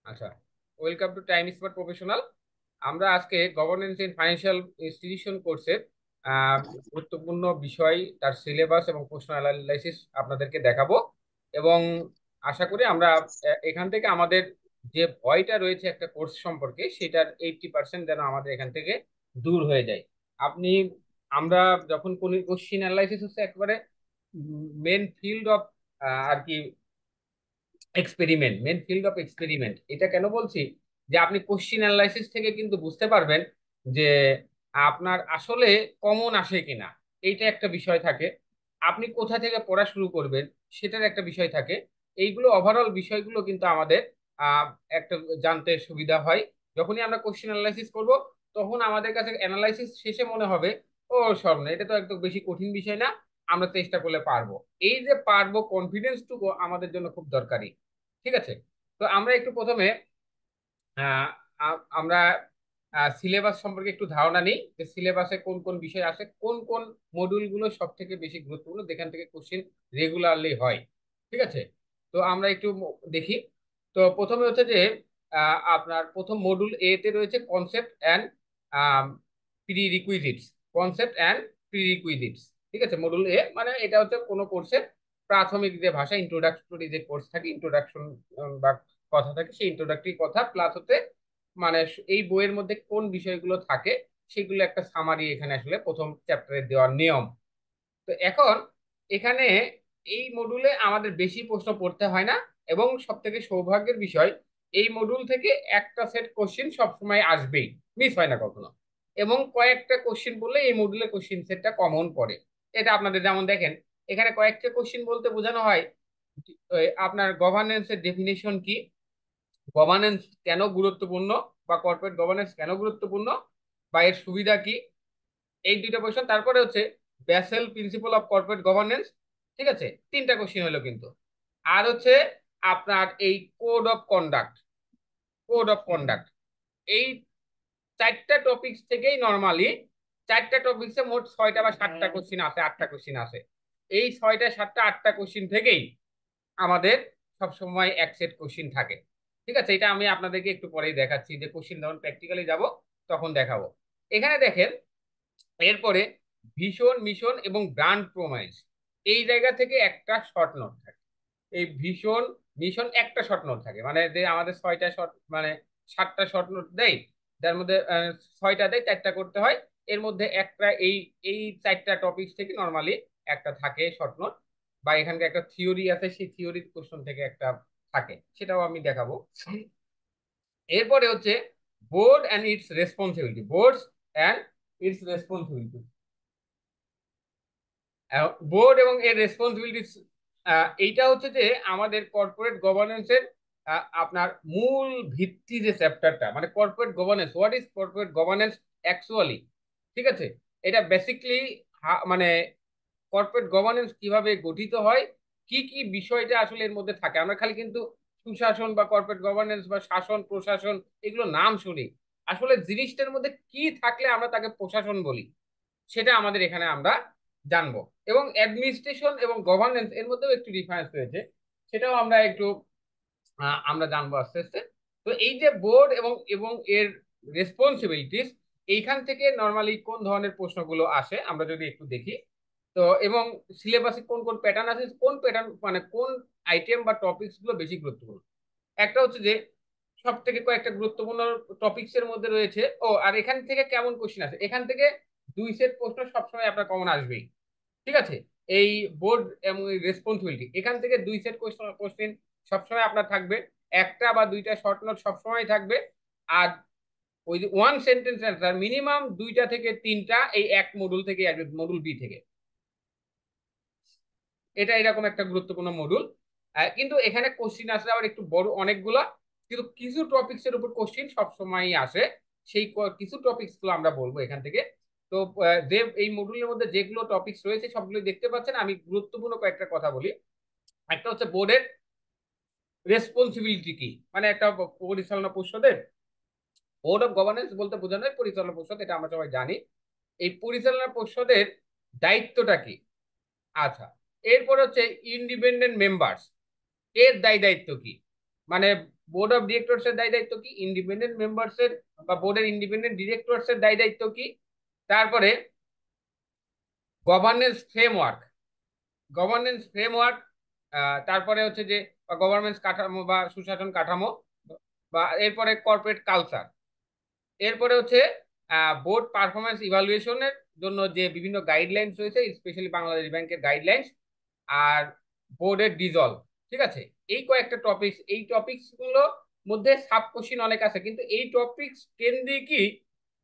আচ্ছা, welcome to time smart professional. আমরা আজকে গভর্নেন্স ইন ফাইন্যান্সিয়াল ইনস্টিটিউশন কোর্সের গুরুত্বপূর্ণ বিষয়, তার সিলেবাস এবং প্রশ্ন অ্যানালাইসিস আপনাদেরকে দেখাবো। এবং আশা করি আমরা এখান থেকে আমাদের যে ভয়টা রয়েছে একটা কোর্স সম্পর্কে, সেটার 80% যেন আমাদের এখান থেকে দূর হয়ে যায়। আপনি আমরা যখন কোনো কোশ্চিন অ্যানালাইসিস হচ্ছে একেবারে মেন ফিল্ড অফ আর কি মেন ফিল্ড অফ এক্সপেরিমেন্ট। এটা কেন বলছি, যে আপনি কোশ্চিন অ্যানালাইসিস থেকে কিন্তু বুঝতে পারবেন যে আপনার আসলে কমন আসে কিনা। এইটা একটা বিষয় থাকে। আপনি কোথা থেকে পড়া শুরু করবেন সেটার একটা বিষয় থাকে। এইগুলো ওভারঅল বিষয়গুলো কিন্তু আমাদের আহ, একটা জানতে সুবিধা হয়। যখনই আমরা কোশ্চিন অ্যানালাইসিস করব, তখন আমাদের কাছে অ্যানালাইসিস শেষে মনে হবে, ও সব না, এটা তো একদম বেশি কঠিন বিষয় না, আমরা চেষ্টা করলে পারবো। এই যে পারবো কনফিডেন্সটুকু আমাদের জন্য খুব দরকারি। ঠিক আছে। তো আমরা একটু প্রথমে আহ, আমরা সিলেবাস সম্পর্কে একটু ধারণা নিই, যে সিলেবাসে কোন কোন বিষয় আসে, কোন কোন মডিউলগুলো সব থেকে বেশি গুরুত্বপূর্ণ, যেখান থেকে কোশ্চেন রেগুলারলি হয়। ঠিক আছে। তো আমরা একটু দেখি। তো প্রথমে হচ্ছে যে আপনার প্রথম মডিউল এ তে রয়েছে concept and prerequisites. Concept and prerequisites. ঠিক আছে, মডিউল এ মানে এটা হচ্ছে কোনো কোর্সের প্রাথমিক যে ভাষা, ইন্ট্রোডাক্টরি যে কোর্স থাকে, ইন্ট্রোডাকশন বা কথা থাকে, সেই ইন্ট্রোডাক্টরি কথা প্লাস হতে মানে এই বইয়ের মধ্যে কোন বিষয়গুলো থাকে সেগুলো একটা সামারি এখানে আসলে প্রথম চ্যাপ্টারে দেওয়ার নিয়ম। তো এখন এখানে এই মডুলে আমাদের বেশি প্রশ্ন পড়তে হয় না, এবং সব থেকে সৌভাগ্যের বিষয়, এই মডুল থেকে একটা সেট কোশ্চিন সবসময় আসবেই, মিস হয় না কখনো। এবং কয়েকটা কোশ্চিন বললে এই মডুলে কোশ্চিন সেটটা কমন পড়ে। এটা আপনাদের যেমন দেখেন, এখানে কয়েকটা কোশ্চিন বলতে বোঝানো হয় আপনার গভর্নেন্সের ডেফিনেশন কি, গভর্নেন্স কেন গুরুত্বপূর্ণ, বা কর্পোরেট গভর্নেন্স কেন গুরুত্বপূর্ণ, বা এর সুবিধা কি, এই দুইটা কোশ্চেন। তারপরে হচ্ছে basal principal of corporate governance. ঠিক আছে, তিনটা কোশ্চেন হলো কিন্তু। আর হচ্ছে আপনার এই কোড অফ কন্ডাক্ট। এই চারটা টপিকস থেকেই নর্মালি, চারটা টপিকসে মোট 6টা বা 7টা কোশ্চিন আছে, 8টা কোশ্চিন আছে। এই 6টা 7টা 8টা কোশ্চিন থেকেই আমাদের সব সময় এক সেট কোশ্চিন থাকে। ঠিক আছে, এটা আমি আপনাদেরকে একটু পরেই দেখাচ্ছি, যে কোশ্চিন যখন প্র্যাকটিক্যালি যাব তখন দেখাবো। এখানে দেখেন, এরপরে ভীষণ মিশন এবং ব্র্যান্ড প্রোমাইস, এই জায়গা থেকে একটা শর্ট নোট থাকে। এই ভীষণ মিশন একটা শর্ট নোট থাকে, মানে যে আমাদের 6টা শর্ট মানে 7টা শর্ট নোট দেয়, যার মধ্যে 6টা দেয়, 4টা করতে হয়। এর মধ্যে একটা এই এই 4টা টপিক থেকে নর্মালি একটা থাকে শর্ট নোট, বা এখানকার একটা থিওরি আছে, সেই থিওরির কোশ্চেন থেকে একটা থাকে, সেটাও আমি দেখাবো। এরপরে হচ্ছে board and it's responsibility. Board এবং এর রেসপন্সিবিলিটিস, এইটা হচ্ছে যে আমাদের কর্পোরেট গভর্নেন্সের আপনার মূল ভিত্তি যে চ্যাপ্টারটা, মানে corporate governance, what is corporate governance actually. ঠিক আছে, এটা বেসিকলি মানে কর্পোরেট গভর্নেন্স কিভাবে গঠিত হয়, কি কি বিষয়টা আসলে এর মধ্যে থাকে। আমরা খালি কিন্তু সুশাসন বা কর্পোরেট গভর্নেন্স বা শাসন প্রশাসন এগুলো নাম শুনি, আসলে জিনিসটার মধ্যে কি থাকলে আমরা তাকে প্রশাসন বলি, সেটা আমাদের এখানে আমরা জানবো। এবং অ্যাডমিনিস্ট্রেশন এবং গভর্নেন্স এর মধ্যেও একটু ডিফারেন্স রয়েছে, সেটাও আমরা একটু আমরা জানবো আস্তে আস্তে। তো এই যে বোর্ড এবং এবং এর রেসপন্সিবিলিটিস, এইখান থেকে নর্মালি কোন ধরনের প্রশ্নগুলো আসে আমরা যদি একটু দেখি। তো এবং সিলেবাসে কোন কোন প্যাটার্ন আছে, কোন প্যাটার্ন মানে কোন আইটেম বা টপিকস গুলো বেশি গুরুত্বপূর্ণ। একটা হচ্ছে যে সব থেকে কয়েকটা গুরুত্বপূর্ণ টপিকস এর মধ্যে রয়েছে। ও আর এখান থেকে কেমন কোশ্চিন আছে, এখান থেকে দুই সেট প্রশ্ন সবসময় আপনার কমন আসবেই। ঠিক আছে, এই বোর্ড এবং রেসপন্সিবিলিটি, এখান থেকে দুই সেট কোশ্চেন সবসময় আপনার থাকবে, একটা বা দুইটা শর্ট নোট সবসময় থাকবে। আর ওই যে ওয়ান সেন্টেন্স অ্যান্সার মিনিমাম দুইটা থেকে তিনটা এই এক মডুল থেকে আসবে, মডুল বি থেকে। এটা এরকম একটা গুরুত্বপূর্ণ মডুল। কিন্তু এখানে কোশ্চিন আসলে আবার একটু বড় অনেকগুলা, কিন্তু কিছু টপিক্স এর উপর কোশ্চিন সবসময়ই আসে। সেই কিছু টপিকস গুলো আমরা বলবো এখান থেকে। তো যে এই মডুলের মধ্যে যেগুলো টপিকস রয়েছে সবগুলো দেখতে পাচ্ছেন, আমি গুরুত্বপূর্ণ কয়েকটা কথা বলি। একটা হচ্ছে বোর্ডের রেসপন্সিবিলিটি কি, মানে একটা পরিচালনা পর্ষদের, বোর্ড অফ গভর্নেন্স বলতে বোঝানো হয় পরিচালনা পর্ষদ, এটা আমরা সবাই জানি। এই পরিচালনা পর্ষদের দায়িত্বটা কি। আচ্ছা, এরপর হচ্ছে ইন্ডিপেন্ডেন্ট মেম্বার্স, এর দায় দায়িত্ব কি। মানে বোর্ড অফ ডিরেক্টরস এর দায় দায়িত্ব কি, ইন্ডিপেন্ডেন্ট মেম্বার্স এর বা বোর্ডের ইন্ডিপেন্ডেন্ট ডিরেক্টরস এর দায় দায়িত্ব কি, তারপরে গভর্নেন্স ফ্রেমওয়ার্ক, গভর্নেন্স ফ্রেমওয়ার্ক, তারপরে হচ্ছে যে গভর্নেন্স কাঠামো বা সুশাসন কাঠামো, বা এরপরে কর্পোরেট কালচার, এরপরে হচ্ছে বোর্ড পারফরমেন্স ইভালুয়েশনের জন্য যে বিভিন্ন গাইডলাইন্স রয়েছে, স্পেশালি বাংলাদেশ ব্যাংকের গাইডলাইন্স, আর বোর্ডের ডিজলভ। ঠিক আছে, এই কয়েকটা টপিকস, এই টপিকস গুলো মধ্যে সাব কোশ্চিন অনেক আছে, কিন্তু এই টপিকস কেন্দ্রিকই,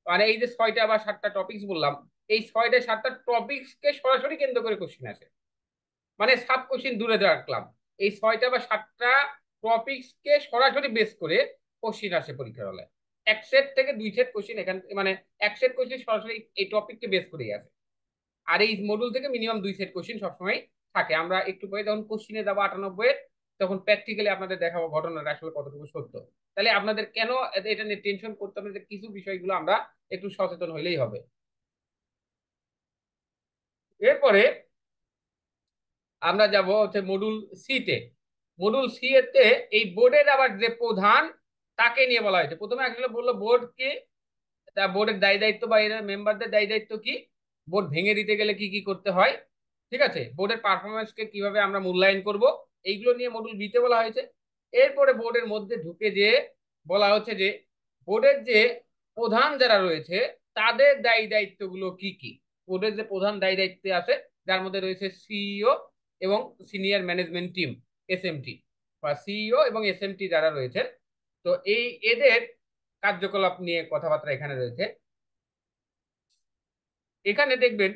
মানে এই যে 6টা বা 7টা টপিকস বললাম, এই 6টা 7টা টপিকসকে সরাসরি কেন্দ্র করে কোশ্চিন আসে। মানে সাব কোশ্চিন দূরে রাখলাম, এই 6টা বা 7টা টপিকসকে সরাসরি বেস করে কোশ্চিন আসে পরীক্ষার হলে। এক সেট থেকে 2 সেট কোশ্চিন এখান, মানে এক সেট কোশ্চিন সরাসরি এই টপিককে বেস করেই আসে। আর এই মডিউল থেকে মিনিমাম 2 সেট কোশ্চিন সবসময় থাকে। আমরা একটু পরে যখন কোশ্চিনে যাবো 98 তখন প্র্যাকটিক্যালি আপনাদের দেখাবো ঘটনাটা আসলে কতটুকু সত্য। তাহলে আপনাদের কেন এটা নিয়ে টেনশন করতে হবে, যে কিছু বিষয়গুলো আমরা একটু সচেতন হইলেই হবে। এরপরে আমরা যাব হচ্ছে মডুল সি তে। মডুল সি এতে এই বোর্ডের আবার যে প্রধান, তাকে নিয়ে বলা হয়েছে। প্রথমে আসলে বললো বোর্ড কি, তা বোর্ডের দায় দায়িত্ব বা এর মেম্বারদের দায় দায়িত্ব কি, বোর্ড ভেঙে দিতে গেলে কি কি করতে হয়, ঠিক আছে, বোর্ডের পারফরমেন্সকে কিভাবে আমরা মূল্যায়ন করব, এইগুলো নিয়ে মডুল বিতে বলা হয়েছে। এরপরে বোর্ডের মধ্যে ঢুকে যে বলা হচ্ছে যে বোর্ডের যে প্রধান যারা রয়েছে তাদের দায় দায়িত্বগুলো কি কি। বোর্ডের যে প্রধান দায় দায়িত্ব আছে, যার মধ্যে রয়েছে সিইও এবং সিনিয়র ম্যানেজমেন্ট টিম, এসএমটি, বা সিইও এবং এসএমটি যারা রয়েছে, তো এই এদের কার্যকলাপ নিয়ে কথাবার্তা এখানে রয়েছে। এখানে দেখবেন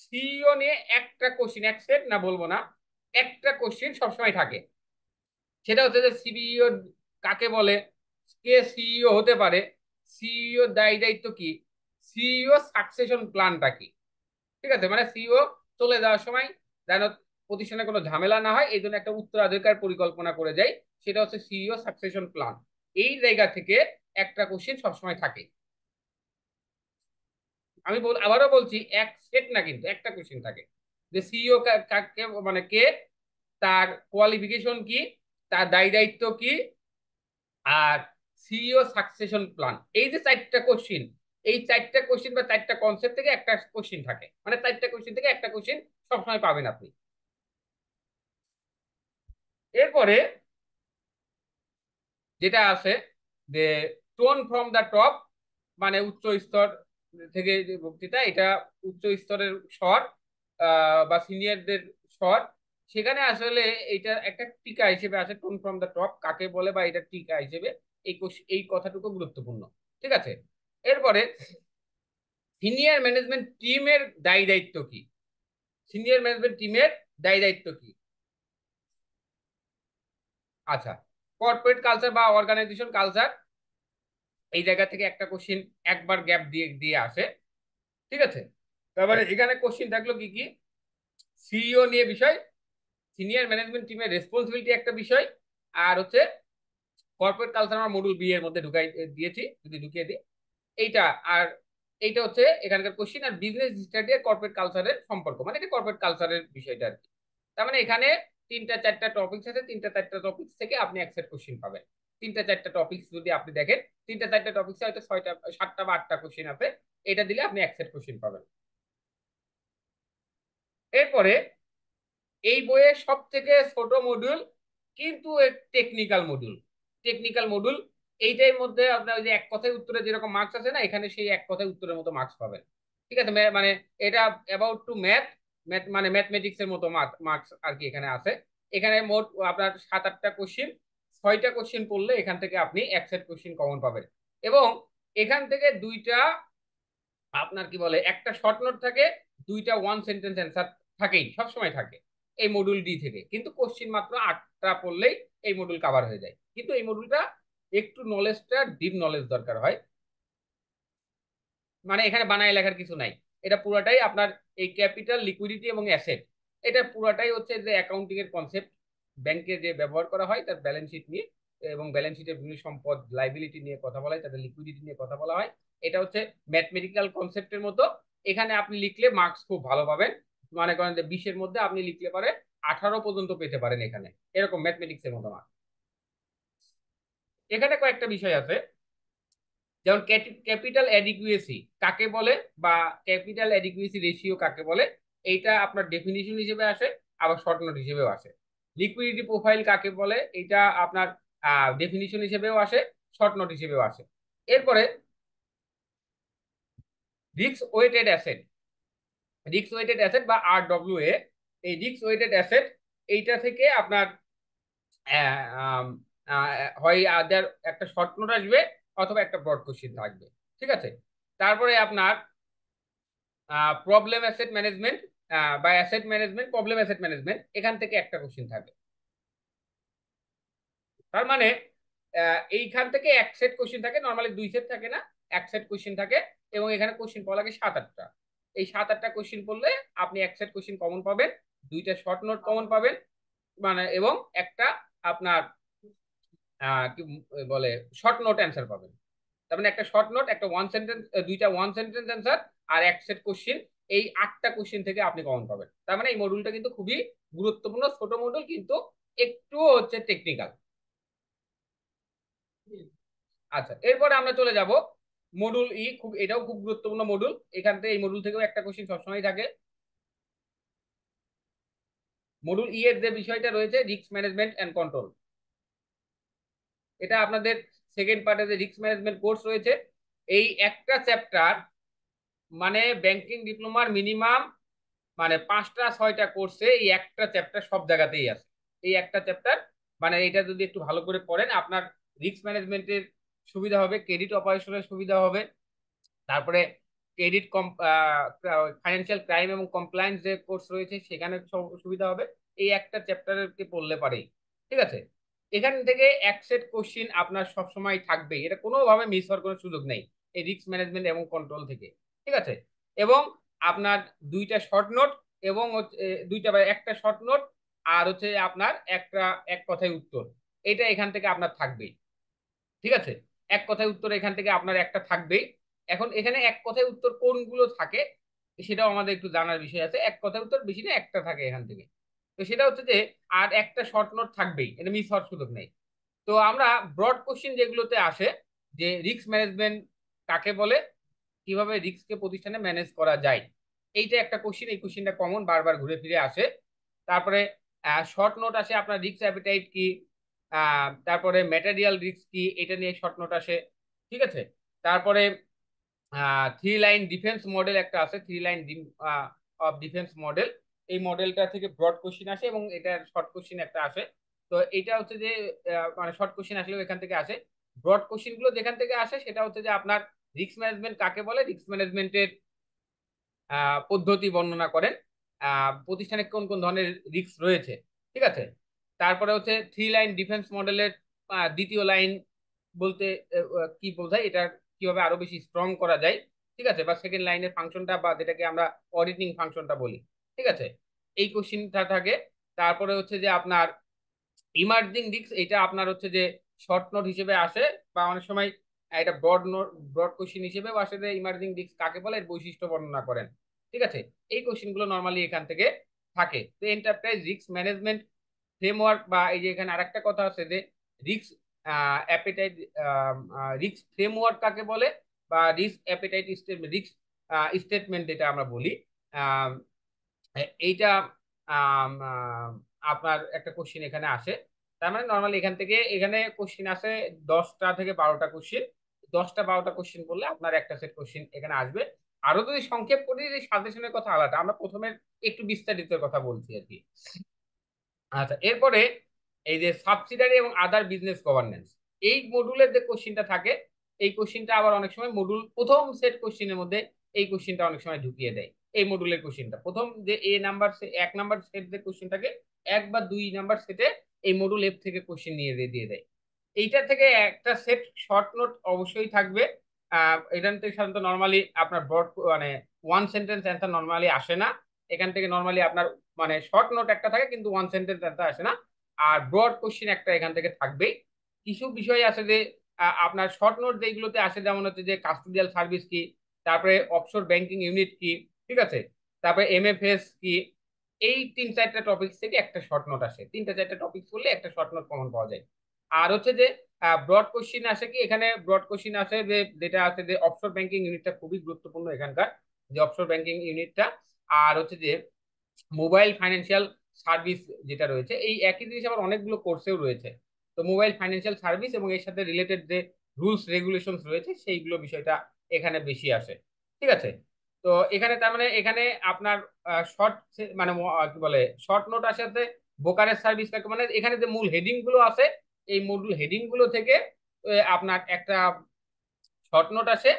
সিইও নিয়ে একটা কোশ্চিন, এক সেট না বলবো না, একটা কোশ্চিন সবসময় থাকে। সেটা হচ্ছে যে সিইও কাকে বলে, কে সিইও হতে পারে, সিইও দায় দায়িত্ব কি, সিইও সাকসেশন প্ল্যানটা কি। ঠিক আছে, মানে সিইও চলে যাওয়ার সময় যেন প্রতিষ্ঠানে কোনো ঝামেলা না হয়, এই জন্য একটা উত্তরাধিকার পরিকল্পনা করে যায়, সেটা হচ্ছে সিইও সাকসেশন প্ল্যান। এই জায়গা থেকে একটা কোশ্চিন সবসময় থাকে। আমি আবারও বলছি, এক সেট না, কিন্তু একটা কোশ্চিন থাকে যে সিইও কাকে মানে কে, তার কোয়ালিফিকেশন কি, তার দায় দায়িত্ব কি, আর সিইও সাকসেশন প্ল্যান। এই যে 4টা কোশ্চিন, এই 4টা কোশ্চিন বা 4টা কনসেপ্ট থেকে একটা কোশ্চিন থাকে, মানে 4টা কোশ্চিন থেকে একটা কোশ্চিন সবসময় পাবেন আপনি। এরপরে যেটা আছে যে টোন ফ্রম দা টপ, মানে উচ্চ স্তর থেকে যে বক্তৃতা, এটা উচ্চ স্তরের স্বর বা সিনিয়রদের স্বর, সেখানে আসলে এটা একটা টিকা হিসেবে আছে। টোন ফ্রম দা টপ কাকে বলে বা এটা টিকা হিসেবে এই কথাটুকু গুরুত্বপূর্ণ। ঠিক আছে, এরপরে সিনিয়র ম্যানেজমেন্ট টিমের দায় দায়িত্ব কি, সিনিয়র ম্যানেজমেন্ট টিমের দায় দায়িত্ব কি। আচ্ছা, কর্পোরেট কালচার বা অর্গানাইজেশন কালচার, এই জায়গা থেকে একটা কোশ্চিন একবার গ্যাপ দিয়ে দিয়ে আসে। ঠিক আছে, তারপরে এখানে কোশ্চিন থাকলো কি কি, সিইও নিয়ে বিষয়, সিনিয়র ম্যানেজমেন্ট টিমের রেসপন্সিবিলিটি একটা বিষয়, আর হচ্ছে কর্পোরেট কালচার আমরা মডুল বি এর মধ্যে ঢুকাই দিয়েছি, যদি ঢুকিয়ে দিই এইটা। আর এইটা হচ্ছে এখানকার কোশ্চিন। আর বিজনেস স্টাডি আর কর্পোরেট কালচারের সম্পর্ক, মানে এটা কর্পোরেট কালচারের বিষয়টা আর কি। তার মানে এখানে 3টা 4টা টপিক্স আছে, 3টা 4টা টপিক্স থেকে আপনি এক সেট কোশ্চিন পাবেন। 3টা 4টা টপিক্স যদি আপনি দেখেন, 3টা 4টা টপিক্সে হয়তো 6টা 7টা বা 8টা কোশ্চিন আছে, এটা দিলে আপনি এক সেট কোশ্চিন পাবেন। এরপরে এই বইয়ের সব থেকে ছোট মডিউল, কিন্তু টেকনিক্যাল মডিউল, টেকনিক্যাল মডিউল, এইটার মধ্যে আপনার ওই যে এক কথায় উত্তরে যেরকম মার্কস আছে না, এখানে সেই এক কথায় উত্তরের মতো মার্কস পাবেন। ঠিক আছে, মানে এটা অ্যাবাউট টু ম্যাথ, ম্যাথ মানে ম্যাথমেটিক্স এর মতো মার্কস আর কি এখানে আছে। এখানে মোট আপনার 7-8টা কোশ্চিন, 6টা কোশ্চিন করলে এখান থেকে আপনি এক সেট কোশ্চিন কমন পাবেন। এবং এখান থেকে 2টা আপনার কি বলে, একটা শর্ট নোট থাকে, 2টা ওয়ান সেন্টেন্স অ্যান্সার থাকেই, সবসময় থাকে এই মডিউল ডি থেকে। কিন্তু কোশ্চিন মাত্র 8টা পড়লেই এই মডিউল কাভার হয়ে যায়, কিন্তু এই মডিউলটা একটু নলেজটা ডিপ নলেজ দরকার হয়। মানে এখানে বানায় লেখার কিছু নাই, এটা পুরাটাই আপনার এই ক্যাপিটাল, লিকুইডিটি এবং অ্যাসেট, এটা পুরাটাই হচ্ছে যে অ্যাকাউন্টিং এর কনসেপ্ট, ব্যাংকে যে ব্যবহার করা হয় তার ব্যালেন্স শিট নিয়ে, এবং ব্যালেন্স শিটের বিভিন্ন সম্পদ লাইবিলিটি নিয়ে কথা বলা হয়, তাদের লিকুইডিটি নিয়ে কথা বলা হয়। এটা হচ্ছে ম্যাথমেটিক্যাল কনসেপ্টের মতো। এখানে আপনি লিখলে মার্কস খুব ভালো পাবেন, মনে করেন যে 20-এর মধ্যে আপনি লিখলে পারে 18 পর্যন্ত পেতে পারেন এখানে, এরকম ম্যাথমেটিক্স এর মতো মার্কস। এখানে কয়েকটা বিষয় আছে, যেমন ক্যাপিটাল অ্যাডিকুয়েসি কাকে বলে বা ক্যাপিটাল অ্যাডিকুয়েসি রেশিও কাকে বলে, এইটা আপনার ডেফিনিশন হিসেবে আসে, আবার শর্ট নোট হিসেবেও আসে। লিকুইডিটি প্রোফাইল কাকে বলে, এটা আপনার ডেফিনিশন হিসেবেও আসে, শর্ট নোট হিসেবেও আসে। এরপরে risk weighted asset, risk weighted asset বা RWA, এই রিস্ক ওয়েটেড অ্যাসেট এইটা থেকে আপনার হয় আদার একটা শর্ট নোট আসবে অথবা একটা ব্রড কোশ্চেন থাকবে। ঠিক আছে, তারপরে আপনার প্রবলেম অ্যাসেট ম্যানেজমেন্ট বা asset management, problem asset management, এখান থেকে একটা কোশ্চেন থাকবে। তার মানে এইখান থেকে এক সেট কোশ্চেন থাকে, নর্মালি দুই সেট থাকে না, এক সেট কোশ্চেন থাকে, এবং এখানে কোশ্চেন পাওয়া লাগে 7-8টা। এই 7-8টা কোশ্চেন পড়লে আপনি এক সেট কোশ্চেন কমন পাবেন, দুইটা শর্ট নোট কমন পাবেন, মানে এবং একটা আপনার কি বলে শর্ট নোট অ্যান্সার পাবেন। তার মানে একটা শর্ট নোট, একটা ওয়ান সেন্টেন্স, দুইটা ওয়ান সেন্টেন্স অ্যান্সার, আর এক সেট কোশ্চেন, এই 8টা কোশ্চেন থেকে আপনি কমন পাবেন। তার মানে এই মডিউলটা কিন্তু খুবই গুরুত্বপূর্ণ, ছোট মডিউল কিন্তু একটু হচ্ছে টেকনিক্যাল। আচ্ছা, এরপরে আমরা চলে যাব মডিউল ই, খুব এটাও খুব গুরুত্বপূর্ণ মডিউল, এখান থেকে এই মডিউল থেকেও একটা কোশ্চেন সবসময় থাকে। মডিউল ই এর যে বিষয়টা রয়েছে রিস্ক ম্যানেজমেন্ট এন্ড কন্ট্রোল, এটা আপনাদের সেকেন্ড পার্টে যে রিস্ক ম্যানেজমেন্ট কোর্স রয়েছে, এই একটা চ্যাপ্টার মানে ব্যাংকিং ডিপ্লোমার মিনিমাম মানে 5টা 6টা কোর্সে এই একটা চ্যাপ্টার সব জায়গাতেই আছে। এই একটা চ্যাপ্টার মানে এটা যদি একটু ভালো করে পড়েন আপনার রিস্ক ম্যানেজমেন্টের সুবিধা হবে, ক্রেডিট অপারেশনের সুবিধা হবে, তারপরে ক্রেডিট ফাইন্যান্সিয়াল ক্রাইম এবং কমপ্লায়েন্স যে কোর্স রয়েছে সেখানে সুবিধা হবে, এই একটা চ্যাপ্টারকে পড়লে পারেই। ঠিক আছে, এখান থেকে এক সেট কোশ্চিন আপনার সব সময় থাকবে, এটা কোনোভাবে মিস হওয়ার কোনো সুযোগ নেই এই রিস্ক ম্যানেজমেন্ট এবং কন্ট্রোল থেকে। ঠিক আছে, এবং আপনার দুইটা শর্ট নোট এবং দুইটা বা একটা শর্ট নোট আর হচ্ছে আপনার একটা এক কথায় উত্তর, এটা এখান থেকে আপনার থাকবেই। ঠিক আছে, এক কথায় উত্তর এখান থেকে আপনার একটা থাকবেই। এখন এখানে এক কথায় উত্তর কোনগুলো থাকে সেটাও আমাদের একটু জানার বিষয় আছে। এক কথায় উত্তর বেশি না একটা থাকে এখান থেকে, তো সেটা হচ্ছে যে আর একটা শর্ট নোট থাকবেই, এটা মিস হওয়ার সুযোগ নেই। তো আমরা ব্রড কোশ্চেন যেগুলোতে আসে, যে রিস্ক ম্যানেজমেন্ট কাকে বলে, কিভাবে রিস্ককে প্রতিষ্ঠানে ম্যানেজ করা যায়, এইটা একটা কোশ্চেন, এই কোশ্চেনটা কমন বারবার ঘুরে ফিরে আসে। তারপরে শর্ট নোট আসে আপনার রিস্ক অ্যাপিটাইট কি, তারপরে ম্যাটেরিয়াল রিস্ক কি, এটা নিয়ে শর্ট নোট আসে। ঠিক আছে, তারপরে থ্রি লাইন ডিফেন্স মডেল একটা আছে, three line of defence model, এই মডেলটা থেকে ব্রড কোশ্চিন আসে এবং এটার শর্ট কোশ্চিন একটা আসে। তো এটা হচ্ছে যে মানে শর্ট কোশ্চিন আসলেও এখান থেকে আসে। ব্রড কোশ্চিন গুলো যেখান থেকে আসে সেটা হচ্ছে যে আপনার রিস্ক ম্যানেজমেন্ট কাকে বলে, রিস্ক ম্যানেজমেন্টের পদ্ধতি বর্ণনা করেন, প্রতিষ্ঠানে কোন কোন ধরনের রিস্ক রয়েছে। ঠিক আছে, তারপরে হচ্ছে থ্রি লাইন ডিফেন্স মডেলের দ্বিতীয় লাইন বলতে কি বোঝায়, এটা কিভাবে আরো বেশি স্ট্রং করা যায়। ঠিক আছে, বা সেকেন্ড লাইনের ফাংশনটা বা যেটাকে আমরা অডিটিং ফাংশনটা বলি। ঠিক আছে, এই কোশ্চিনটা থাকে। তারপরে হচ্ছে যে আপনার ইমার্জিং রিস্ক, এটা আপনার হচ্ছে যে শর্ট নোট হিসেবে আসে, বা অনেক সময় এটা ব্রড নোট, ব্রড কোশ্চিন হিসেবে আসে, যে ইমার্জিং রিস্ক কাকে বলে এর বৈশিষ্ট্য বর্ণনা করেন। ঠিক আছে, এই কোশ্চিন গুলো নর্মালি এখান থেকে থাকে। তো এন্টারপ্রাইজ রিস্ক ম্যানেজমেন্ট ফ্রেমওয়ার্ক, বা এই যে এখানে আরেকটা কথা আছে যে রিস্ক অ্যাপেটাইট, রিস্ক ফ্রেমওয়ার্ক কাকে বলে, বা রিস্ক অ্যাপেটাইট রিস্ক স্টেটমেন্ট যেটা আমরা বলি, আহ, এইটা আপনার একটা কোশ্চিন এখানে আসে। তার মানে নর্মালি এখান থেকে এখানে কোশ্চিন আসে 10টা থেকে 12টা কোশ্চিন, 10টা 12টা কোশ্চিন বললে আপনার একটা সেট কোশ্চিন এখানে আসবে। আরো যদি সংক্ষেপ করি, যে সাজেশনের কথা আলাদা, আমরা প্রথমে একটু বিস্তারিত কথা বলছি আর কি। আচ্ছা, এরপরে এই যে সাবসিডারি এবং আদার বিজনেস গভর্নেন্স, এই মডুলের যে কোশ্চিনটা থাকে, এই কোশ্চিনটা আবার অনেক সময় মডুল প্রথম সেট কোশ্চিনের মধ্যে এই কোশ্চিনটা অনেক সময় ঢুকিয়ে দেয়। এই মডুলের কোশ্চিনটা প্রথম যে এ নাম্বার 1 নাম্বার সেট যে কোশ্চিন থাকে, 1 বা 2 নাম্বার সেটে এই মডুল এফ থেকে কোশ্চিন নিয়ে দিয়ে দেয়। এইটা থেকে একটা সেট শর্ট নোট অবশ্যই থাকবে। এখান থেকে সাধারণত নর্মালি আপনার ব্রড মানে ওয়ান সেন্টেন্স অ্যান্সার নর্মালি আসে না, এখান থেকে নর্মালি আপনার মানে শর্ট নোট একটা থাকে কিন্তু ওয়ান সেন্টেন্স অ্যান্সার আসে না, আর ব্রড কোশ্চিন একটা এখান থেকে থাকবেই। কিছু বিষয় আছে যে আপনার শর্ট নোট যেগুলোতে আসে, যেমন হচ্ছে যে কাস্টোডিয়াল সার্ভিস কি, তারপরে অফশোর ব্যাংকিং ইউনিট কি, ঠিক আছে, তারপরে এমএফএস কি, এই 3-4টা টপিক থেকে একটা শর্ট নোট আসে, 3-4টা টপিক করলে একটা শর্ট নোট কমন পাওয়া যায়। আর হচ্ছে যে ব্রড কোশ্চিন আসে কি, এখানে ব্রড কোশ্চিন আছে যে যেটা আছে যে অফশোর ব্যাংকিং ইউনিটটা খুবই গুরুত্বপূর্ণ এখানকার, যে অফশোর ব্যাংকিং ইউনিটটা। আর হচ্ছে যে মোবাইল ফাইন্যান্সিয়াল সার্ভিস যেটা রয়েছে, এই একই জিনিস আবার অনেকগুলো কোর্সেও রয়েছে। তো মোবাইল ফাইন্যান্সিয়াল সার্ভিস এবং এর সাথে রিলেটেড যে রুলস রেগুলেশন রয়েছে সেইগুলো বিষয়টা এখানে বেশি আসে। ঠিক আছে। তো এখানে তার মানে এখানে আপনার শর্ট মানে কি বলে শর্ট নোট আসে, বোকারের সার্ভিস থাকে, মানে এখানে যে মূল হেডিং গুলো আছে এই মূল হেডিং গুলো থেকে আপনার একটা শর্ট নোট আসে।